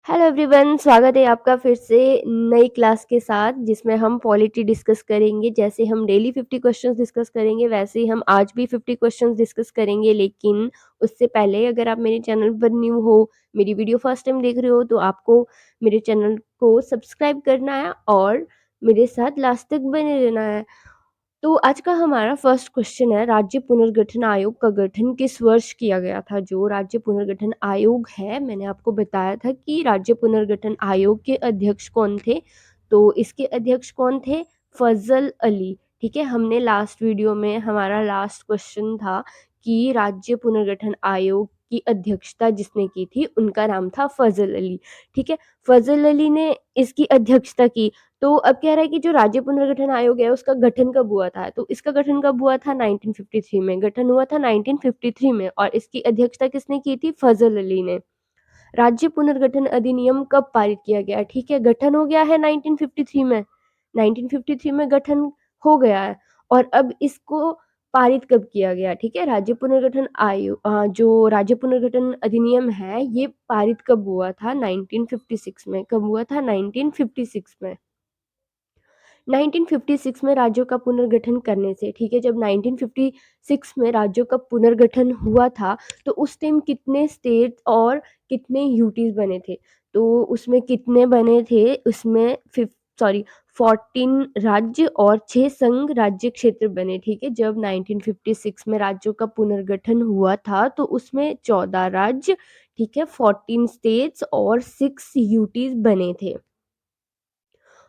Hello everyone, स्वागत है आपका फिर से नई क्लास के साथ जिसमें हम पॉलिटी डिस्कस करेंगे। जैसे हम डेली 50 क्वेश्चंस डिस्कस करेंगे वैसे ही हम आज भी 50 क्वेश्चंस डिस्कस करेंगे। लेकिन उससे पहले अगर आप मेरे चैनल पर न्यू हो, मेरी वीडियो फर्स्ट टाइम देख रहे हो, तो आपको मेरे चैनल को सब्सक्राइब करना है और मेरे साथ लास्ट तक बने रहना है। तो आज का हमारा फर्स्ट क्वेश्चन है, राज्य पुनर्गठन आयोग का गठन किस वर्ष किया गया था। जो राज्य पुनर्गठन आयोग है, मैंने आपको बताया था कि राज्य पुनर्गठन आयोग के अध्यक्ष कौन थे। तो इसके अध्यक्ष कौन थे? फजल अली। ठीक है, हमने लास्ट वीडियो में हमारा लास्ट क्वेश्चन था कि राज्य पुनर्गठन आयोग की अध्यक्षता जिसने की थी उनका नाम था फजल अली। ठीक है, फजल अली ने इसकी अध्यक्षता की। तो अब कह रहा है कि जो राज्य पुनर्गठन आयोग है उसका गठन कब हुआ था। तो इसका गठन कब हुआ था? 1953 में। गठन हुआ था 1953 में और इसकी अध्यक्षता किसने की थी? फजल अली ने। राज्य पुनर्गठन अधिनियम कब पारित किया गया? ठीक है, गठन हो गया है 1953 में। 1953 में गठन हो गया है और अब इसको पारित कब किया गया? ठीक है, राज्य पुनर्गठन आयोग जो राज्य पुनर्गठन अधिनियम है ये पारित कब हुआ था? 1956 में। कब हुआ था? 1956 में। 1956 में राज्यों का पुनर्गठन करने से, ठीक है, जब 1956 में राज्यों का पुनर्गठन हुआ था तो उस टाइम कितने स्टेट और कितने यूटीज बने थे? तो उसमें कितने बने थे? उसमें 14 राज्य और 6 संघ राज्य क्षेत्र बने। ठीक है, जब 1956 में राज्यों का पुनर्गठन हुआ था तो उसमें 14 राज्य, ठीक है, 14 स्टेट्स और 6 यूटीज बने थे।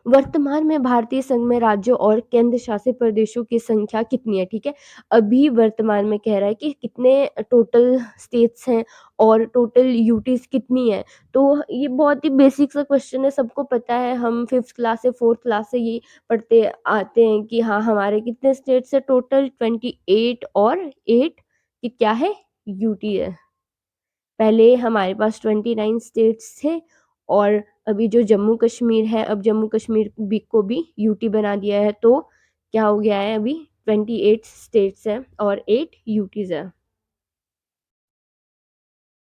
वर्तमान में भारतीय संघ में राज्यों और केंद्र शासित प्रदेशों की संख्या कितनी है? ठीक है, अभी वर्तमान में कह रहा है कि कितने टोटल स्टेट्स हैं और टोटल यूटीज कितनी है। तो ये बहुत ही बेसिक सा क्वेश्चन है, सबको पता है। हम 5th क्लास से 4th क्लास से ये पढ़ते आते हैं कि हाँ, हमारे कितने स्टेट्स है टोटल? 28 और 8 की क्या है? यूटी है। पहले हमारे पास 29 स्टेट्स थे और अभी जो जम्मू कश्मीर है, अब जम्मू कश्मीर को भी यूटी बना दिया है। तो क्या हो गया है? अभी 28 स्टेट्स हैं और 8 यूटीज है।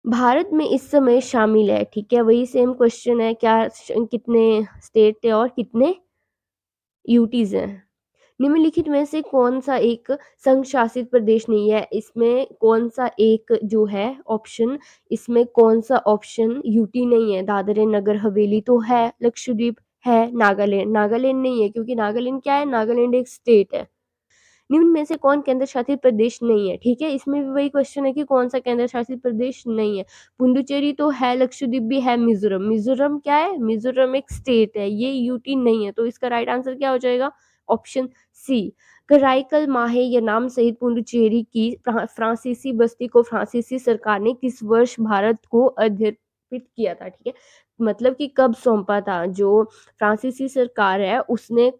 भारत में इस समय शामिल है, ठीक है, वही सेम क्वेश्चन है, क्या कितने स्टेट थे और कितने यूटीज हैं। निम्नलिखित में से कौन सा एक संघ शासित प्रदेश नहीं है? इसमें कौन सा एक जो है ऑप्शन, इसमें कौन सा ऑप्शन यूटी नहीं है? दादर नगर हवेली तो है, लक्षद्वीप है, नागालैंड नागालैंड नहीं है क्योंकि नागालैंड क्या है? नागालैंड एक स्टेट है। निम्न में से कौन केंद्र शासित प्रदेश नहीं है? ठीक है, इसमें भी वही क्वेश्चन है कि कौन सा केंद्र शासित प्रदेश नहीं है। पुडुचेरी तो है, लक्षद्वीप भी है, मिजोरम। मिजोरम क्या है? मिजोरम एक स्टेट है, ये यूटी नहीं है। तो इसका राइट आंसर क्या हो जाएगा? Option C. कराईकल माहे या नाम सहित पुडुचेरी की फ्रांसीसी बस्ती को फ्रांसीसी सरकार ने किस वर्ष भारत को अर्पित किया था? ठीक है, मतलब कि कब सौंपा था? जो फ्रांसीसी सरकार है उसने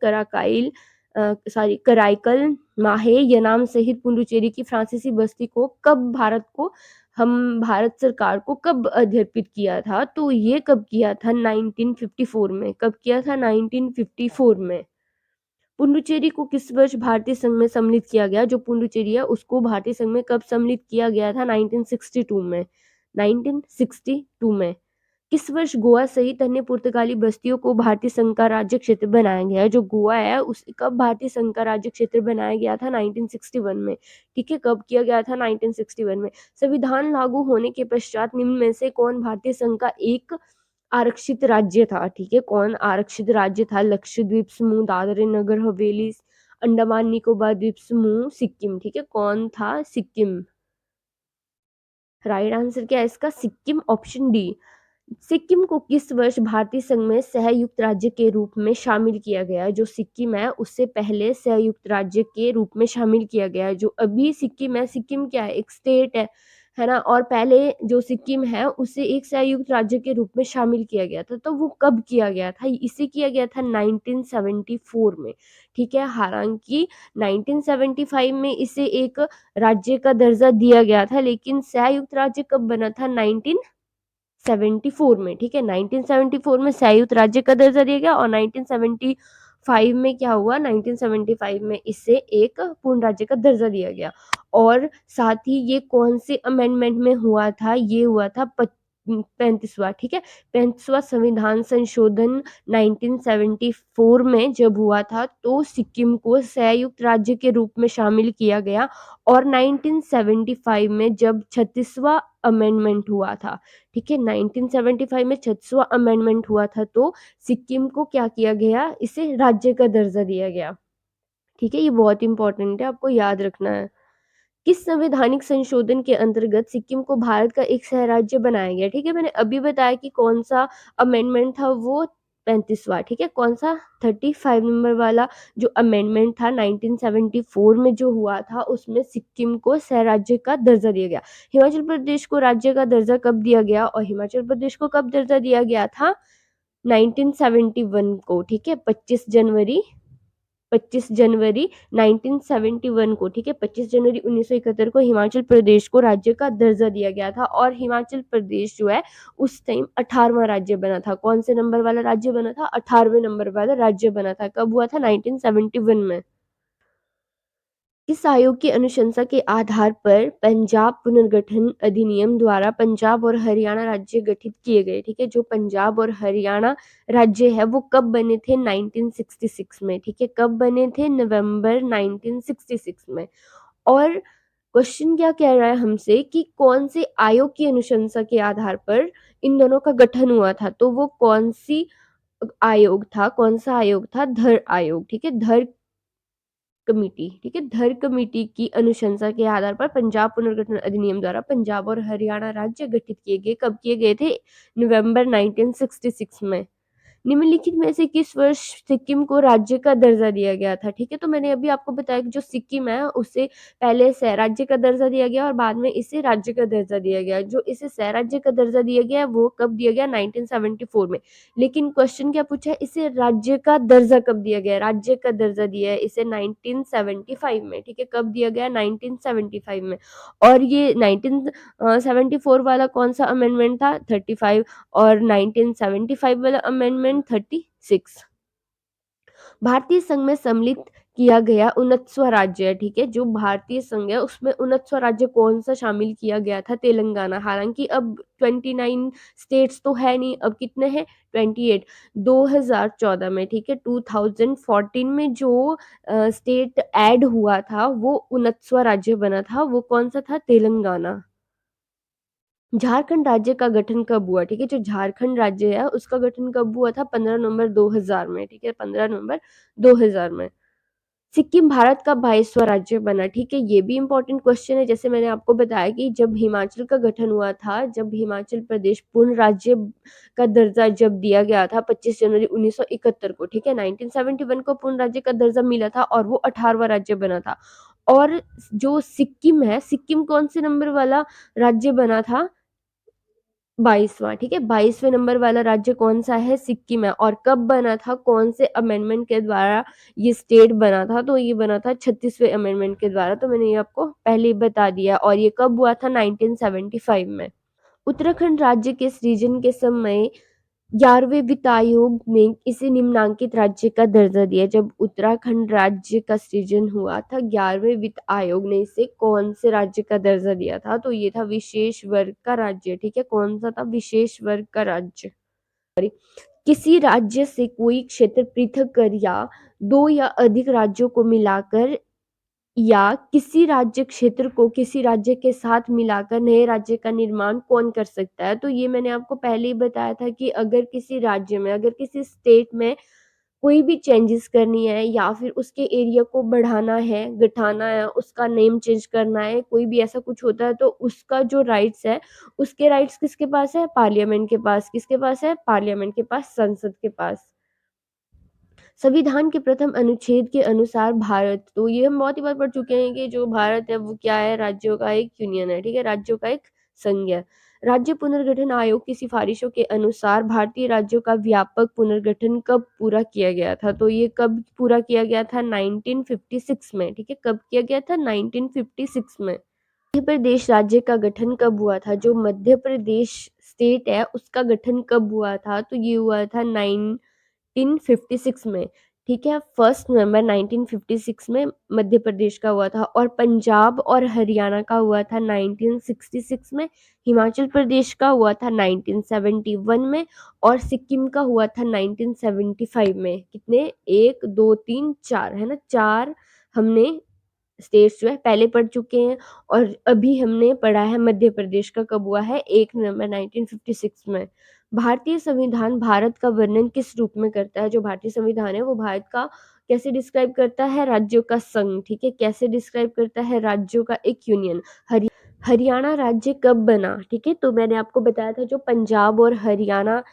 कराईकल माहे यनाम सहित पुडुचेरी की फ्रांसीसी बस्ती को कब भारत सरकार को कब अर्पित किया था? तो ये कब किया था? 1954 में। कब किया था? 1954 में। पुडुचेरी को किस वर्ष भारतीय संघ में सम्मिलित किया गया? जो पुडुचेरी है उसको भारतीय संघ में कब सम्मिलित किया गया था? 1962 में। 1962 में। किस वर्ष गोवा सहित अन्य पुर्तगाली बस्तियों को भारतीय संघ का राज्य क्षेत्र बनाया गया? जो गोवा है उस कब भारतीय संघ का राज्य क्षेत्र बनाया गया था? 1961 में। ठीक है, कब किया गया था? 1961 में। संविधान लागू होने के पश्चात निम्न में से कौन भारतीय संघ का एक आरक्षित राज्य था? ठीक है, कौन आरक्षित राज्य था? लक्षद्वीप समूह, दादर नगर हवेली, अंडमान निकोबार द्वीप समूह, सिक्किम। ठीक है, कौन था? सिक्किम। राइट आंसर क्या है इसका? Sikkim, option D. सिक्किम को किस वर्ष भारतीय संघ में संयुक्त राज्य के रूप में शामिल किया गया? जो सिक्किम है उससे पहले संयुक्त राज्य के रूप में शामिल किया गया है। जो अभी सिक्किम है, सिक्किम क्या है? एक स्टेट है ना, और पहले जो सिक्किम है उसे एक संयुक्त राज्य के रूप में शामिल किया गया था। तो वो कब किया गया था? इसे किया गया था 1974 में। ठीक है, हालांकि 1975 में इसे एक राज्य का दर्जा दिया गया था, लेकिन संयुक्त राज्य कब बना था? 1974 में। ठीक है, 1974 में संयुक्त राज्य का दर्जा दिया गया और 1975 में क्या हुआ? 1975 में इसे एक पूर्ण राज्य का दर्जा दिया गया। और साथ ही ये कौन से अमेंडमेंट में हुआ था? ये हुआ था 35वां, ठीक है? 35वां संविधान संशोधन 1974 में जब हुआ था, तो सिक्किम को संयुक्त राज्य के रूप में शामिल किया गया और 1975 में जब 36वां अमेंडमेंट हुआ था, ठीक है? 1975 में 36वां अमेंडमेंट हुआ था, तो सिक्किम को क्या किया गया? इसे राज्य का दर्जा दिया गया, ठीक है? ये बहुत इम्पोर्टेंट है, आपको याद रखना है। किस संवैधानिक संशोधन के अंतर्गत सिक्किम को भारत का एक सह राज्य बनाया गया? ठीक है, मैंने अभी बताया कि कौन-सा अमेंडमेंट था, वो 35वां, ठीक है? कौन-सा? 35 नंबर वाला जो अमेंडमेंट था 1974 में जो हुआ था, उसमें सिक्किम को सह राज्य का दर्जा दिया गया। हिमाचल प्रदेश को राज्य का दर्जा कब दिया गया और हिमाचल प्रदेश को कब दर्जा दिया गया था? 1971 को, ठीक है? 25 जनवरी 1971 को, ठीक है? 25 जनवरी 1971 को हिमाचल प्रदेश को राज्य का दर्जा दिया गया था और हिमाचल प्रदेश जो है उस टाइम 18वां राज्य बना था। कौन से नंबर वाला राज्य बना था? 18वें नंबर वाला राज्य बना था। कब हुआ था? 1971 में। किस आयोग की अनुशंसा के आधार पर पंजाब पुनर्गठन अधिनियम द्वारा पंजाब और हरियाणा राज्य गठित किए गए? ठीक है, जो पंजाब और हरियाणा राज्य है वो कब बने थे? 1966 में, ठीक है? कब बने थे? नवंबर 1966 में। और क्वेश्चन क्या कह रहा है हमसे कि कौन से आयोग की अनुशंसा के आधार पर इन दोनों का गठन हुआ था? तो वो कौन सी आयोग था? कौन सा आयोग था? धर आयोग, ठीक है? धर कमिटी, ठीक है? धर कमिटी की अनुशंसा के आधार पर पंजाब पुनर्गठन अधिनियम द्वारा पंजाब और हरियाणा राज्य गठित किए गए। कब किए गए थे? नवंबर 1966 में। निम्नलिखित में से किस वर्ष सिक्किम को राज्य का दर्जा दिया गया था? ठीक है, तो मैंने अभी आपको बताया कि जो सिक्किम है उसे पहले सह राज्य का दर्जा दिया गया और बाद में इसे राज्य का दर्जा दिया गया। जो इसे सह राज्य का दर्जा दिया गया वो कब दिया गया? 1974 में। लेकिन क्वेश्चन क्या पूछा है? इसे राज्य का दर्जा कब दिया गया? राज्य का दर्जा दिया है इसे 1975 में, ठीक है? कब दिया गया? 1975 में। और ये 1974 वाला कौन सा अमेंडमेंट था? 35 और 1975 वाला अमेंडमेंट 36। भारतीय संघ में सम्मिलित किया गया 29वां राज्य है, ठीक है? जो भारतीय संघ है उसमें 29वां राज्य कौन सा शामिल किया गया था? तेलंगाना। हालांकि अब 29 स्टेट्स तो है नहीं, अब कितने हैं? 28। 2014 में, ठीक है? 2014 में जो स्टेट ऐड हुआ था वो 29वां राज्य बना था, वो कौन सा था? तेलंगाना। झारखंड राज्य का गठन कब हुआ? ठीक है, जो झारखंड राज्य है उसका गठन कब हुआ था? 15 नवंबर 2000 में, ठीक है? 15 नवंबर 2000 में। सिक्किम भारत का 22वां राज्य बना, ठीक है? ये भी इम्पोर्टेंट क्वेश्चन है। जैसे मैंने आपको बताया कि जब हिमाचल का गठन हुआ था, जब हिमाचल प्रदेश पूर्ण राज्य का दर्जा जब दिया गया था 25 जनवरी 1971 को, ठीक है? 1971 को पूर्ण राज्य का दर्जा मिला था और वो 18वां राज्य बना था। और जो सिक्किम है, सिक्किम कौन से नंबर वाला राज्य बना था? 22वां, ठीक है? 22वें नंबर वाला राज्य कौन-सा है? सिक्किम है। और कब बना था? कौन से अमेंडमेंट के द्वारा ये स्टेट बना था? तो ये बना था 36वें अमेंडमेंट के द्वारा, तो मैंने ये आपको पहले ही बता दिया और ये कब हुआ था? 1975 में। उत्तराखंड राज्य के सृजन के समय 11वें वित्त आयोग ने इसे निम्नांकित राज्य का दर्जा दिया। जब उत्तराखंड राज्य का सृजन हुआ था, 11वें वित्त आयोग ने इसे कौन से राज्य का दर्जा दिया था? तो ये था विशेष वर्ग का राज्य, ठीक है? कौन सा था? विशेष वर्ग का राज्य। किसी राज्य से कोई क्षेत्र पृथक कर या दो या अधिक राज्यों को मिलाकर या किसी राज्य क्षेत्र को किसी राज्य के साथ मिलाकर नए राज्य का निर्माण कौन कर सकता है? तो ये मैंने आपको पहले ही बताया था कि अगर किसी राज्य में, अगर किसी स्टेट में कोई भी चेंजेस करनी है या फिर उसके एरिया को बढ़ाना है, घटाना है, उसका नेम चेंज करना है, कोई भी ऐसा कुछ होता है तो उसका जो राइट्स है, उसके राइट्स किसके पास है? पार्लियामेंट के पास। किसके पास है? पार्लियामेंट के पास, संसद के पास। संविधान के प्रथम अनुच्छेद के अनुसार भारत, तो ये हम बहुत ही बार पढ़ चुके हैं कि जो भारत है वो क्या है? राज्यों का एक यूनियन है, ठीक है? राज्यों का एक संघ है। राज्य पुनर्गठन आयोग की सिफारिशों के अनुसार भारतीय राज्यों का व्यापक पुनर्गठन कब पूरा किया गया था? तो ये कब पूरा किया गया था? 1956 में, ठीक है? कब किया गया था? 1956 में। मध्य प्रदेश राज्य का गठन कब हुआ था? जो मध्य प्रदेश स्टेट है उसका गठन कब हुआ था? तो ये हुआ था 1956 में, ठीक है? 1 नवंबर 1956 में मध्य प्रदेश का हुआ था और पंजाब और हरियाणा का हुआ था 1966 में, हिमाचल प्रदेश का हुआ था 1971 में और सिक्किम का हुआ था 1975 में। कितने? 1, 2, 3, 4 है ना? 4 हमने स्टेट्स जो है पहले पढ़ चुके हैं और अभी हमने पढ़ा है मध्य प्रदेश का कब हुआ है? 1 नवंबर 1956 में। भारतीय संविधान भारत का वर्णन किस रूप में करता है? जो भारतीय संविधान है वो भारत का कैसे डिस्क्राइब करता है? राज्यों का संघ, ठीक है? कैसे डिस्क्राइब करता है? राज्यों का एक यूनियन। हरियाणा राज्य कब बना? ठीक है? तो मैंने आपको बताया था जो पंजाब और हरियाणा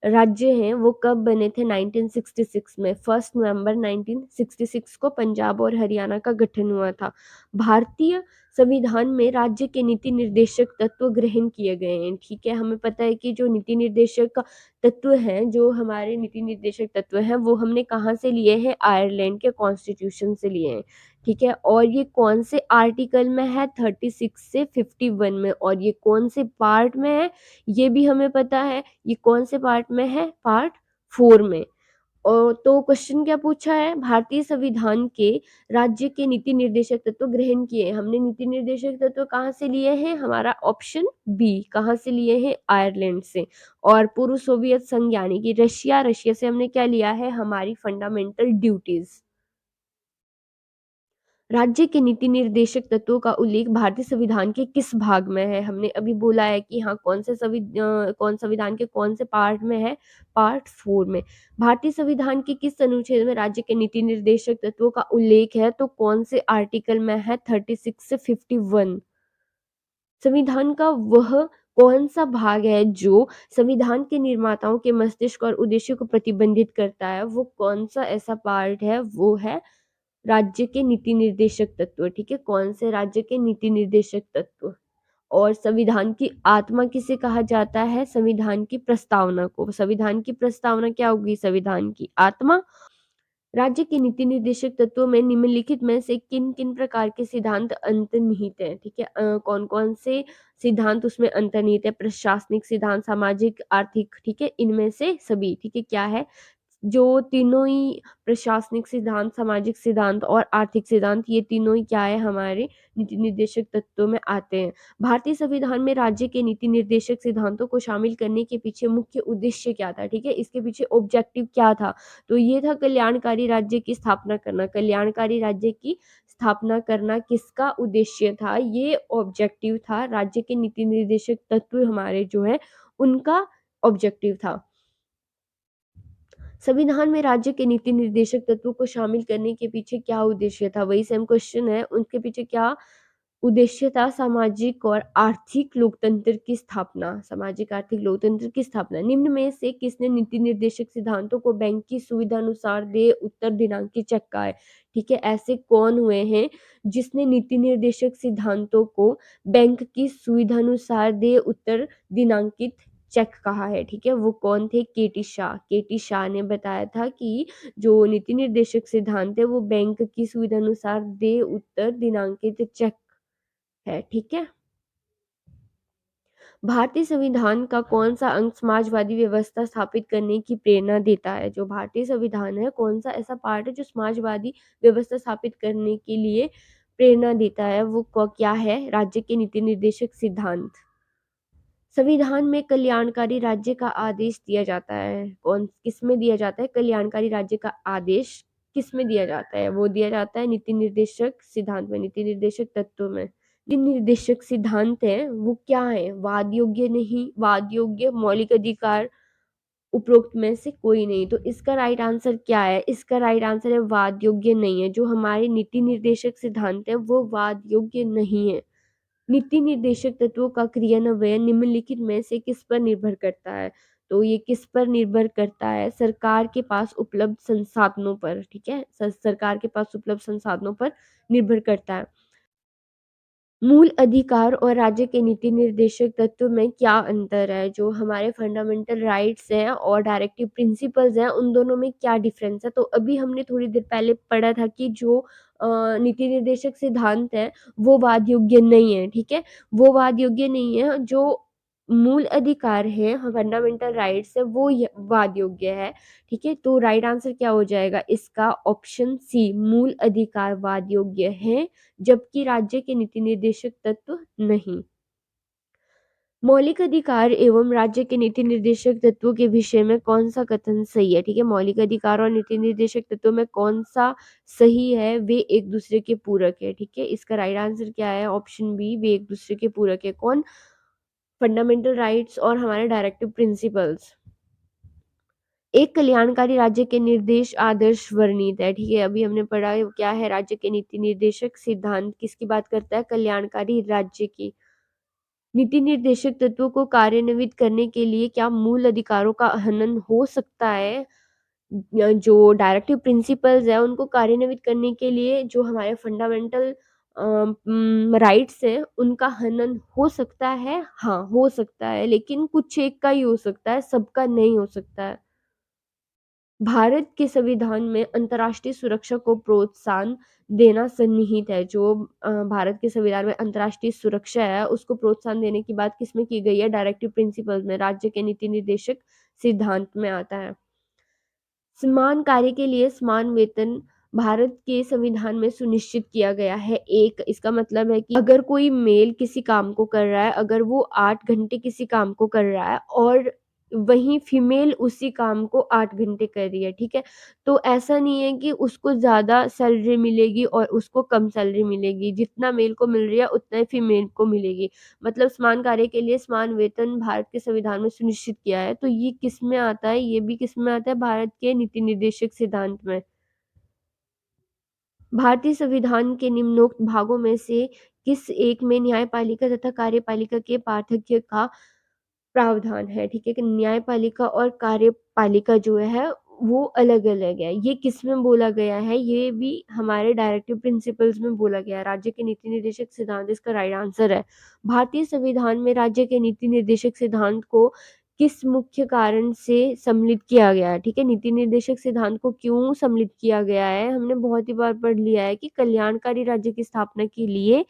राज्य हैं वो कब बने थे? 1966 में। 1 नवंबर 1966 को पंजाब और हरियाणा का गठन हुआ था। भारतीय संविधान में राज्य के नीति निर्देशक तत्व ग्रहण किए गए हैं। ठीक है? हमें पता है कि जो नीति निर्देशक तत्व हैं, जो हमारे नीति निर्देशक तत्व हैं वो हमने कहाँ से लिए हैं? आयरलैंड के कॉन्स्टिट्यूशन से लिए हैं। ठीक है? और ये कौन से आर्टिकल में है? 36 से 51 में। और ये कौन से पार्ट में है? ये भी हमें पता है। ये कौन से पार्ट में है? पार्ट 4 में। और तो क्वेश्चन क्या पूछा है? भारतीय संविधान के राज्य के नीति निर्देशक तत्व ग्रहण किए। हमने नीति निर्देशक तत्व कहाँ से लिए हैं? हमारा ऑप्शन बी। कहाँ से लिए हैं? आयरलैंड से। और पूर्व सोवियत संघ यानी कि रशिया, रशिया से हमने क्या लिया है? हमारी फंडामेंटल ड्यूटीज। राज्य के नीति निर्देशक तत्वों का उल्लेख भारतीय संविधान के किस भाग में है? हमने अभी बोला है कि हाँ, कौन संविधान के कौन से पार्ट में है? पार्ट 4 में। भारतीय संविधान के किस अनुच्छेद में राज्य के नीति निर्देशक तत्वों का उल्लेख है? तो कौन से आर्टिकल में है? 36 से 51। संविधान का वह कौन सा भाग है जो संविधान के निर्माताओं के मस्तिष्क और उद्देश्य को प्रतिबंधित करता है? वो कौन सा ऐसा पार्ट है? वो है राज्य के नीति निर्देशक तत्व। ठीक है? कौन से राज्य के नीति निर्देशक तत्व? और संविधान की आत्मा किसे कहा जाता है? संविधान की प्रस्तावना को। संविधान की प्रस्तावना क्या होगी? संविधान की आत्मा। राज्य के नीति निर्देशक तत्वों में निम्नलिखित में से किन किन प्रकार के सिद्धांत अंतर्निहित हैं? ठीक है? कौन कौन से सिद्धांत उसमें अंतर्निहित है? प्रशासनिक सिद्धांत, सामाजिक, आर्थिक, ठीक है? इनमें से सभी। ठीक है? क्या है? जो तीनों ही प्रशासनिक सिद्धांत, सामाजिक सिद्धांत और आर्थिक सिद्धांत, ये तीनों ही क्या है? हमारे नीति निर्देशक तत्वों में आते हैं। भारतीय संविधान में राज्य के नीति निर्देशक सिद्धांतों को शामिल करने के पीछे मुख्य उद्देश्य क्या था? ठीक है? इसके पीछे ऑब्जेक्टिव क्या था? तो ये था कल्याणकारी राज्य की स्थापना करना। कल्याणकारी राज्य की स्थापना करना किसका उद्देश्य था? ये ऑब्जेक्टिव था। राज्य के नीति निर्देशक तत्व हमारे जो है उनका ऑब्जेक्टिव था। संविधान में राज्य के नीति निर्देशक तत्वों को शामिल करने के पीछे क्या उद्देश्य था? वही सेम क्वेश्चन है। उनके पीछे क्या उद्देश्य था? सामाजिक और आर्थिक लोकतंत्र की स्थापना। सामाजिक आर्थिक लोकतंत्र की स्थापना। निम्न में से किसने नीति निर्देशक सिद्धांतों को बैंक की सुविधा अनुसार देय उत्तर दिनांकित चक्का है? ठीक है? ऐसे कौन हुए हैं जिसने नीति निर्देशक सिद्धांतों को बैंक की सुविधानुसार देय उत्तर दिनांकित चेक कहा है? ठीक है? वो कौन थे? केटी शाह। केटी शाह ने बताया था कि जो नीति निर्देशक सिद्धांत है वो बैंक की सुविधानुसार देय उत्तर दिनांकित चेक है। ठीक है? भारतीय संविधान का कौन सा अंग समाजवादी व्यवस्था स्थापित करने की प्रेरणा देता है? जो भारतीय संविधान है कौन सा ऐसा पार्ट है जो समाजवादी व्यवस्था स्थापित करने के लिए प्रेरणा देता है? वो क्या है? राज्य के नीति निर्देशक सिद्धांत। संविधान में कल्याणकारी राज्य का आदेश दिया जाता है। किसमें दिया जाता है? कल्याणकारी राज्य का आदेश किसमें दिया जाता है? वो दिया जाता है नीति निर्देशक सिद्धांत में, नीति निर्देशक तत्व में। नीति निर्देशक सिद्धांत है वो क्या है? वाद योग्य नहीं, वाद योग्य, मौलिक अधिकार, उपरोक्त में से कोई नहीं। तो इसका राइट आंसर क्या है? इसका राइट आंसर है वाद योग्य नहीं है। जो हमारे नीति निर्देशक सिद्धांत है वो वाद योग्य नहीं है। नीति निर्देशक तत्वों का क्रियान्वयन निम्नलिखित में से किस पर निर्भर करता है? तो ये किस पर निर्भर करता है? सरकार के पास उपलब्ध संसाधनों पर। ठीक है? सरकार के पास उपलब्ध संसाधनों पर निर्भर करता है। मूल अधिकार और राज्य के नीति निर्देशक तत्व में क्या अंतर है? जो हमारे फंडामेंटल राइट्स हैं और डायरेक्टिव प्रिंसिपल्स हैं उन दोनों में क्या डिफरेंस है? तो अभी हमने थोड़ी देर पहले पढ़ा था कि जो नीति निर्देशक सिद्धांत है वो वाद योग्य नहीं है। ठीक है? वो वाद योग्य नहीं है। जो मूल अधिकार है, फंडामेंटल राइट्स है, वो वाद योग्य है। ठीक है, तो राइट आंसर क्या हो जाएगा इसका? ऑप्शन सी, मूल अधिकार वाद योग्य है, जबकि राज्य के नीति निर्देशक तत्व नहीं। मौलिक अधिकार एवं राज्य के नीति निर्देशक तत्वों के विषय में कौन सा कथन सही है? ठीक है, मौलिक अधिकार और नीति निर्देशक तत्वों में कौन सा सही है? वे एक दूसरे के पूरक है। ठीक है, इसका राइट आंसर क्या है? ऑप्शन बी, वे एक दूसरे के पूरक है। कौन? फंडामेंटल राइट्स और हमारे डायरेक्टिव प्रिंसिपल्स। एक कल्याणकारी राज्य के निर्देश आदर्श वर्णित है। ठीक है, अभी हमने पढ़ा है क्या है राज्य के नीति निर्देशक सिद्धांत, किसकी बात करता है? कल्याणकारी राज्य की। नीति निर्देशक तत्वों को कार्यान्वित करने के लिए क्या मूल अधिकारों का हनन हो सकता है? जो डायरेक्टिव प्रिंसिपल्स है उनको कार्यान्वित करने के लिए जो हमारे फंडामेंटल राइट्स हैं उनका हनन हो सकता है? हाँ, हो सकता है, लेकिन कुछ एक का ही हो सकता है, सबका नहीं हो सकता है। भारत के संविधान में अंतर्राष्ट्रीय सुरक्षा को प्रोत्साहन देना सन्निहित है। जो भारत के संविधान में अंतर्राष्ट्रीय सुरक्षा है उसको प्रोत्साहन देने की बात किसमें की गई है? डायरेक्टिव प्रिंसिपल्स में, राज्य के नीति निर्देशक सिद्धांत में आता है। समान कार्य के लिए समान वेतन भारत के संविधान में सुनिश्चित किया गया है। एक, इसका मतलब है कि अगर कोई मेल किसी काम को कर रहा है, अगर वो 8 घंटे किसी काम को कर रहा है और वहीं फीमेल उसी काम को 8 घंटे कर रही है, ठीक है? तो ऐसा नहीं है कि उसको ज़्यादा सैलरी मिलेगी और उसको कम सैलरी मिलेगी। जितना मेल को मिल रही है उतना ही फीमेल को मिलेगी। मतलब समान कार्य के लिए समान वेतन भारत के संविधान में सुनिश्चित किया है। तो ये किस में आता है? ये भी किस में आता है? भारत के नीति निर्देशक सिद्धांत में। भारतीय संविधान के निम्नोक्त भागों में से किस एक में न्यायपालिका तथा कार्यपालिका के पार्थक्य का प्रावधान है? ठीक है, कि न्यायपालिका और कार्यपालिका जो है वो अलग-अलग है। ये किसमें बोला गया है? ये भी हमारे डायरेक्टिव प्रिंसिपल्स में बोला गया है। राज्य के नीति निर्देशक सिद्धांत इसका राइट आंसर है। भारतीय संविधान में राज्य के नीति निर्देशक सिद्धांत को किस मुख्य कारण से सम्मिलित किया गया है? ठीक है, नीति निर्देशक सिद्धांत को क्यों सम्मिलित किया गया है? हमने बहुत ही बार पढ़ लिया है कि कल्याणकारी राज्य की स्थापना के लिए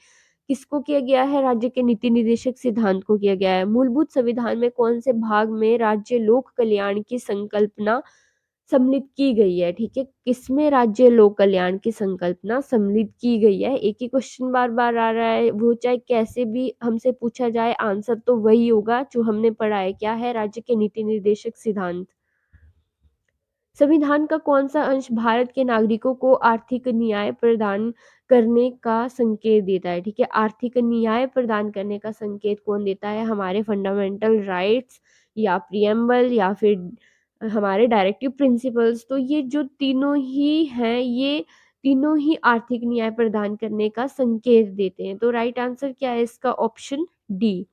किसको किया गया है? राज्य के नीति निर्देशक सिद्धांत को किया गया है। मूलभूत संविधान में कौन से भाग में राज्य लोक कल्याण की संकल्पना सम्मिलित की गई है? ठीक है, किसमें राज्य लोक कल्याण की संकल्पना सम्मिलित की गई है? एक ही क्वेश्चन बार-बार आ रहा है, वो चाहे कैसे भी हमसे पूछा जाए आंसर तो वही होगा जो हमने पढ़ा है। क्या है? राज्य के नीति निर्देशक सिद्धांत। संविधान का कौन-सा अंश भारत के नागरिकों को आर्थिक न्याय प्रदान करने का संकेत देता है? ठीक है, आर्थिक न्याय प्रदान करने का संकेत कौन देता है? हमारे फंडामेंटल राइट्स या प्रिएम्बल या फिर हमारे डायरेक्टिव प्रिंसिपल्स। तो ये जो तीनों ही हैं, ये तीनों ही आर्थिक न्याय प्रदान करने का संकेत देते हैं। तो राइट आंसर क्या है इसका? Option D.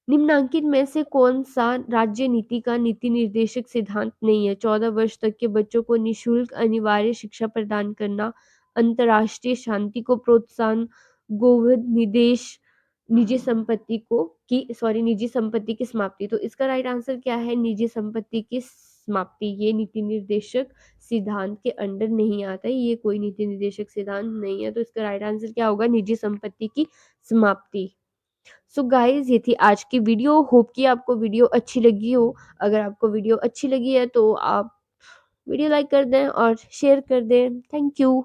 निम्नांकित में से कौन-सा राज्य नीति का नीति निर्देशक सिद्धांत नहीं है? 14 वर्ष तक के बच्चों को निःशुल्क अनिवार्य शिक्षा प्रदान करना, अंतर्राष्ट्रीय शांति को प्रोत्साहन, गोवध निदेश, निजी संपत्ति की समाप्ति। तो इसका राइट आंसर क्या है? निजी संपत्ति की समाप्ति। ये नीति निर्देशक सिद्धांत के अंडर नहीं आता है, ये कोई नीति निर्देशक सिद्धांत नहीं है। तो इसका राइट आंसर क्या होगा? निजी संपत्ति की समाप्ति। सो गाइज़, ये थी आज की वीडियो। होप कि आपको वीडियो अच्छी लगी हो। अगर आपको वीडियो अच्छी लगी है तो आप वीडियो लाइक कर दें और शेयर कर दें। Thank you.